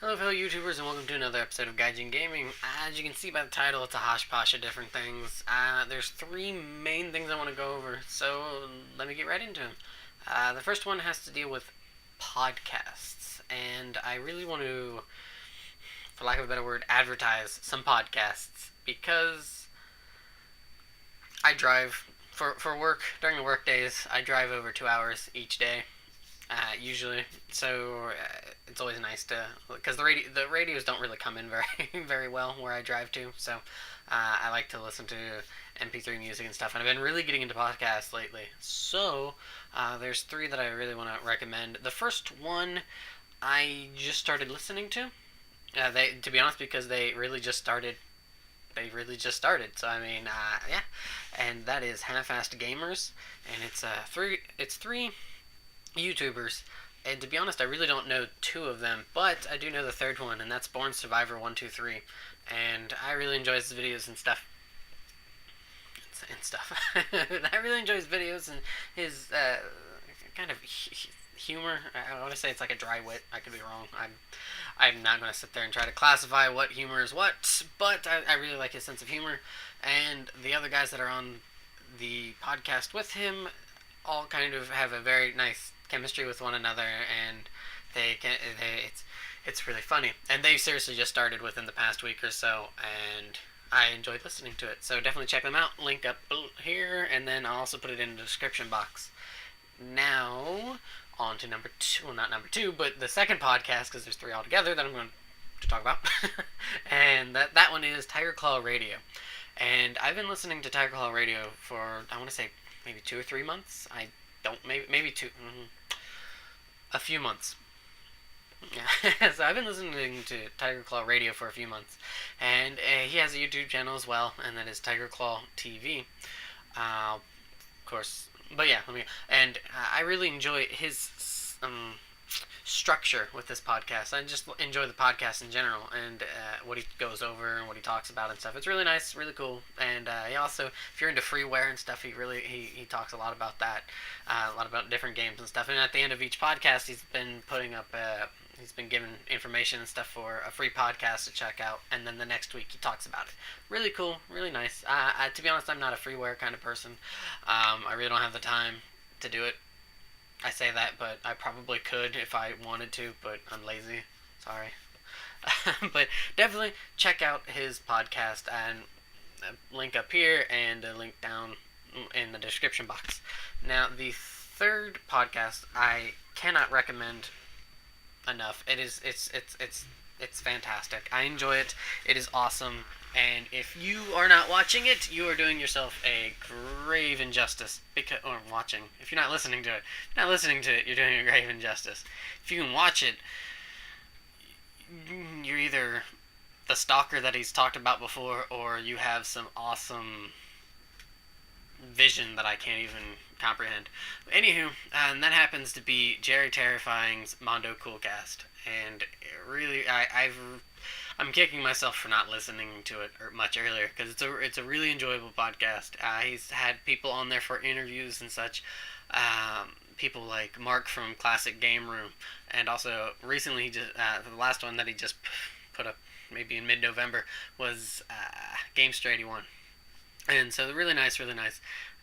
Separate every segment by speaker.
Speaker 1: Hello, YouTubers, and welcome to another episode of Gaijin Gaming. As you can see by the title, it's a hodgepodge of different things. There's three main things I want to go over, so let me get right into them. The first one has to deal with podcasts, and I really want to, for lack of a better word, advertise some podcasts because I drive for work during the work days. I drive over 2 hours each day. Usually, so it's always nice to because the radios don't really come in very very well where I drive to. So I like to listen to MP3 music and stuff, and I've been really getting into podcasts lately. So there's three that I really want to recommend. The first one I just started listening to. To be honest, because they really just started. They really just started. So I mean, yeah, and that is Half-Assed Gamers, and it's three YouTubers, and to be honest, I really don't know two of them, but I do know the third one, and that's Born Survivor 123, and I really enjoy his videos and stuff. I really enjoy his videos and his kind of humor. I want to say it's like a dry wit. I could be wrong. I'm not going to sit there and try to classify what humor is what, but I really like his sense of humor, and the other guys that are on the podcast with him all kind of have a very nice chemistry with one another, and it's really funny. And they seriously just started within the past week or so, and I enjoyed listening to it. So definitely check them out. Link up here, and then I'll also put it in the description box. Now on to number two. Well, not number two, but the second podcast, because there's three altogether that I'm going to talk about, and that one is Tiger Cloaw Radio. And I've been listening to Tiger Cloaw Radio for, I want to say, maybe 2 or 3 months. I don't, maybe two, a few months. Yeah. So I've been listening to Tiger Cloaw Radio for a few months, and he has a YouTube channel as well, and that is Cloaw TV. Of course, but yeah, and I really enjoy his structure with this podcast. I just enjoy the podcast in general, and what he goes over and what he talks about and stuff. It's really nice, really cool. And he also, if you're into freeware and stuff, he talks a lot about that, a lot about different games and stuff. And at the end of each podcast, he's been putting up he's been giving information and stuff for a free podcast to check out, and then the next week he talks about it. Really cool, really nice. To be honest, I'm not a freeware kind of person. I really don't have the time to do it. I say that, but I probably could if I wanted to, but I'm lazy. Sorry. But definitely check out his podcast, and a link up here and a link down in the description box. Now, the third podcast I cannot recommend enough. It's fantastic. I enjoy it. It is awesome. And if you are not watching it, you are doing yourself a grave injustice. Or watching. If you're not listening to it, you're doing a grave injustice. If you can watch it, you're either the stalker that he's talked about before, or you have some awesome vision that I can't even comprehend. Anywho, and that happens to be Jerry Terrifying's Mondo Coolcast. And really, I'm kicking myself for not listening to it much earlier, because it's a really enjoyable podcast. He's had people on there for interviews and such. People like Mark from Classic Game Room, and also recently the last one that he just put up maybe in mid-November was Gamester 81. And so really nice,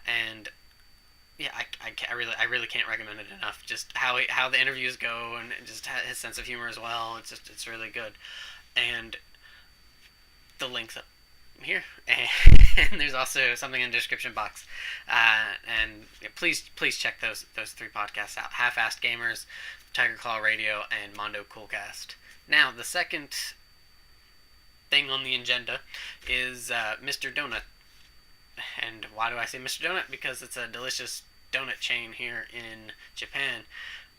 Speaker 1: and yeah, I really can't recommend it enough. Just how the interviews go, and just his sense of humor as well. It's really good. And the links up here, and there's also something in the description box. And yeah, please check those three podcasts out: Half-Assed Gamers, Tiger Cloaw Radio, and Mondo Coolcast. Now, the second thing on the agenda is Mr. Donut. And why do I say Mr. Donut? Because it's a delicious donut chain here in Japan,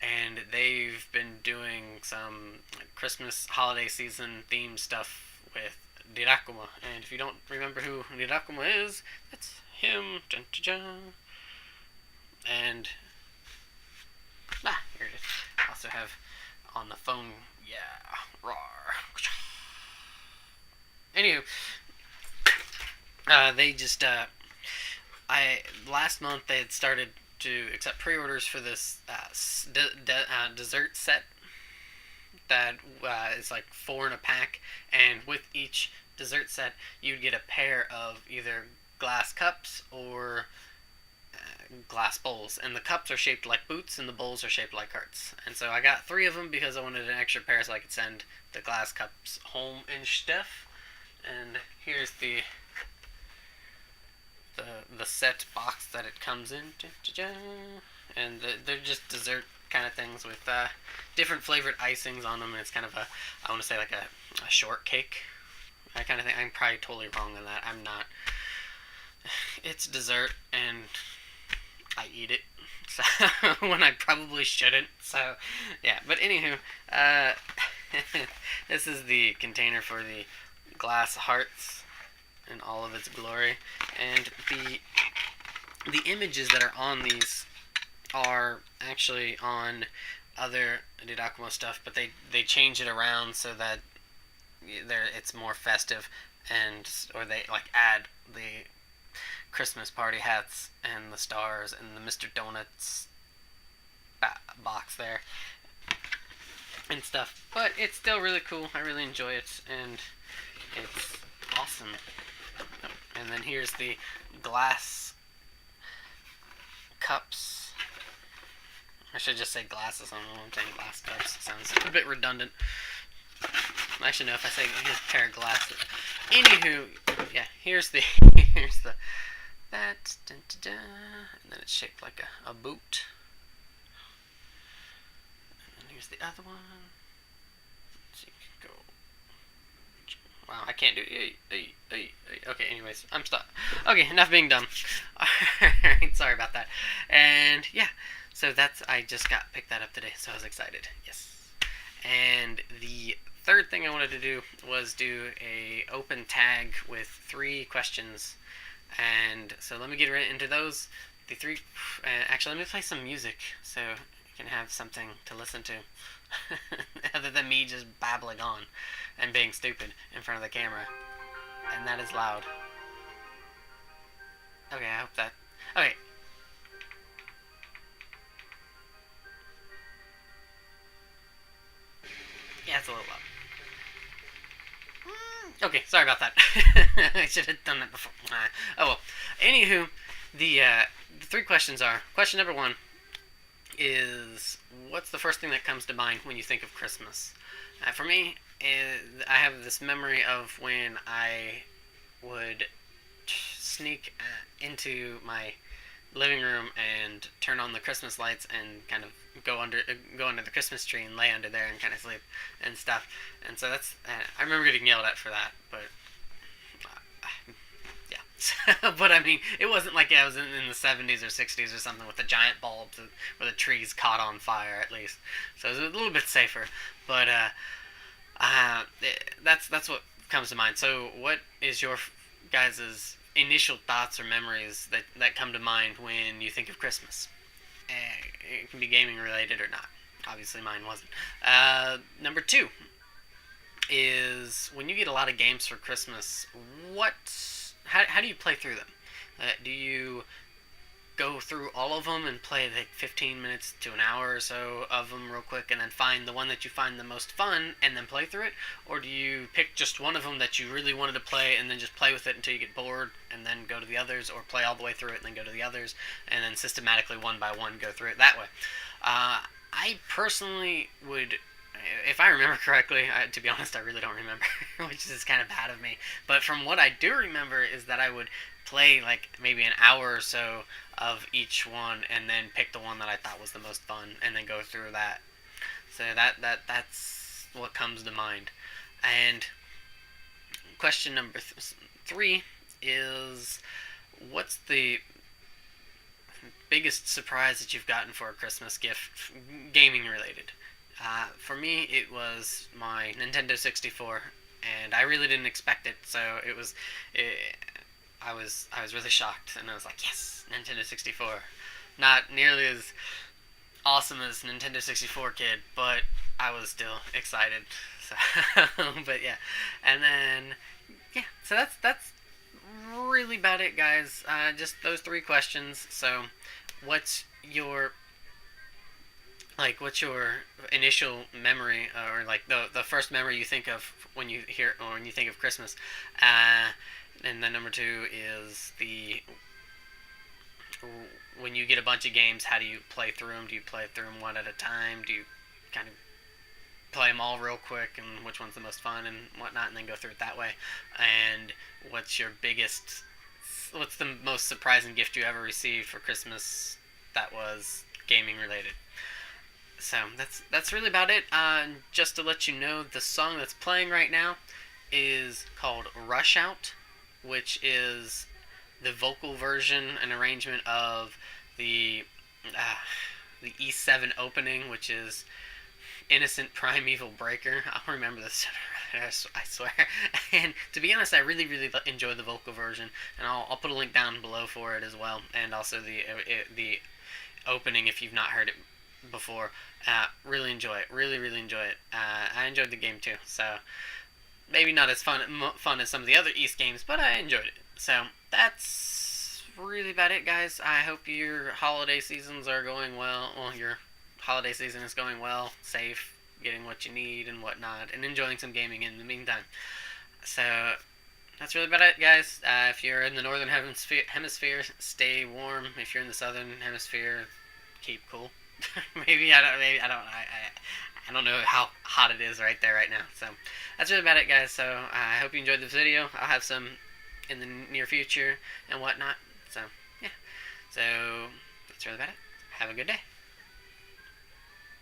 Speaker 1: and they've been doing some Christmas holiday season themed stuff with Rilakkuma. And if you don't remember who Rilakkuma is, that's him. Dun, dun, dun. And here it is. I also have on the phone, yeah, roar. Anywho, they just last month they had started to accept pre-orders for this dessert set that is like 4 in a pack, and with each dessert set, you'd get a pair of either glass cups or glass bowls, and the cups are shaped like boots and the bowls are shaped like hearts. And so I got 3 of them because I wanted an extra pair so I could send the glass cups home and stuff. And here's the set box that it comes in. And they're just dessert kind of things with different flavored icings on them, and it's kind of I want to say like a shortcake. I kind of think I'm probably totally wrong on that. I'm not. It's dessert, and I eat it, so when I probably shouldn't. So yeah, but anywho, this is the container for the glass hearts in all of its glory, and the images that are on these are actually on other Rilakkuma stuff, but they change it around so that it's more festive, and or they like add the Christmas party hats and the stars and the Mr. Donuts box there and stuff. But it's still really cool. I really enjoy it, and it's awesome. And then here's the glass cups. I should just say glasses. I don't know why I'm saying glass cups. It sounds a bit redundant. Actually, no, if I say here's a pair of glasses. Anywho, yeah, here's the that, and then it's shaped like a boot. And here's the other one. So you can go. Wow, I can't do it. Okay, anyways, I'm stuck. Okay, enough being dumb. Alright, sorry about that. And yeah, so I just picked that up today, so I was excited. Yes. And the third thing I wanted to do was do a open tag with 3 questions. And so let me get right into those. The 3. Actually, let me play some music so you can have something to listen to, other than me just babbling on and being stupid in front of the camera. And that is loud. Okay, I hope that. Okay. Yeah, it's a little loud. Okay, sorry about that. I should have done that before. Oh well. Anywho, the 3 questions are: question number 1 is, what's the first thing that comes to mind when you think of Christmas? For me, I have this memory of when I would sneak into my living room and turn on the Christmas lights and kind of go under the Christmas tree and lay under there and kind of sleep and stuff. And so that's I remember getting yelled at for that, but yeah. But I mean, it wasn't like I was in the 70s or 60s or something with a giant bulb where the trees caught on fire, at least. So it was a little bit safer. But that's what comes to mind. So what is your guys' initial thoughts or memories that come to mind when you think of Christmas? It can be gaming related or not. Obviously mine wasn't. Number 2 is, when you get a lot of games for Christmas, how do you play through them? Do you go through all of them and play like 15 minutes to an hour or so of them real quick, and then find the one that you find the most fun and then play through it? Or do you pick just one of them that you really wanted to play and then just play with it until you get bored and then go to the others, or play all the way through it and then go to the others and then systematically one by one go through it that way? I personally would, if I remember correctly, to be honest, I really don't remember, which is kind of bad of me. But from what I do remember is that I would play like maybe an hour or so of each one, and then pick the one that I thought was the most fun, and then go through that. So that's what comes to mind. And question number 3 is, what's the biggest surprise that you've gotten for a Christmas gift, gaming related? For me, it was my Nintendo 64, and I really didn't expect it. So I was really shocked, and I was like, yes, Nintendo 64. Not nearly as awesome as Nintendo 64 kid, but I was still excited. So, but yeah, and then yeah, so that's really about it, guys. Just those 3 questions. So, what's your like, what's your initial memory, or like the first memory you think of when you hear or when you think of Christmas? Uh, and then number two is the when you get a bunch of games, how do you play through them? Do you play through them one at a time? Do you kind of play them all real quick and which one's the most fun and whatnot, and then go through it that way? And what's your biggest, what's the most surprising gift you ever received for Christmas that was gaming related? So that's really about it. Just to let you know, the song that's playing right now is called Rush Out, which is the vocal version and arrangement of the uh, the E7 opening, which is Innocent Primeval Breaker. I'll remember this, I swear. And to be honest, I really, really enjoy the vocal version, and I'll put a link down below for it as well, and also the opening if you've not heard it before. Really enjoy it. Really, really enjoy it. I enjoyed the game too. So maybe not as fun as some of the other East games, but I enjoyed it. So that's really about it, guys. I hope your holiday seasons are going well. Well, your holiday season is going well, safe, getting what you need and whatnot, and enjoying some gaming in the meantime. So that's really about it, guys. If you're in the northern hemisphere, stay warm. If you're in the southern hemisphere, keep cool. Maybe I don't. Maybe I don't. I don't know how hot it is right there right now. So that's really about it, guys. So I hope you enjoyed this video. I'll have some in the near future and whatnot. So yeah. So that's really about it. Have a good day.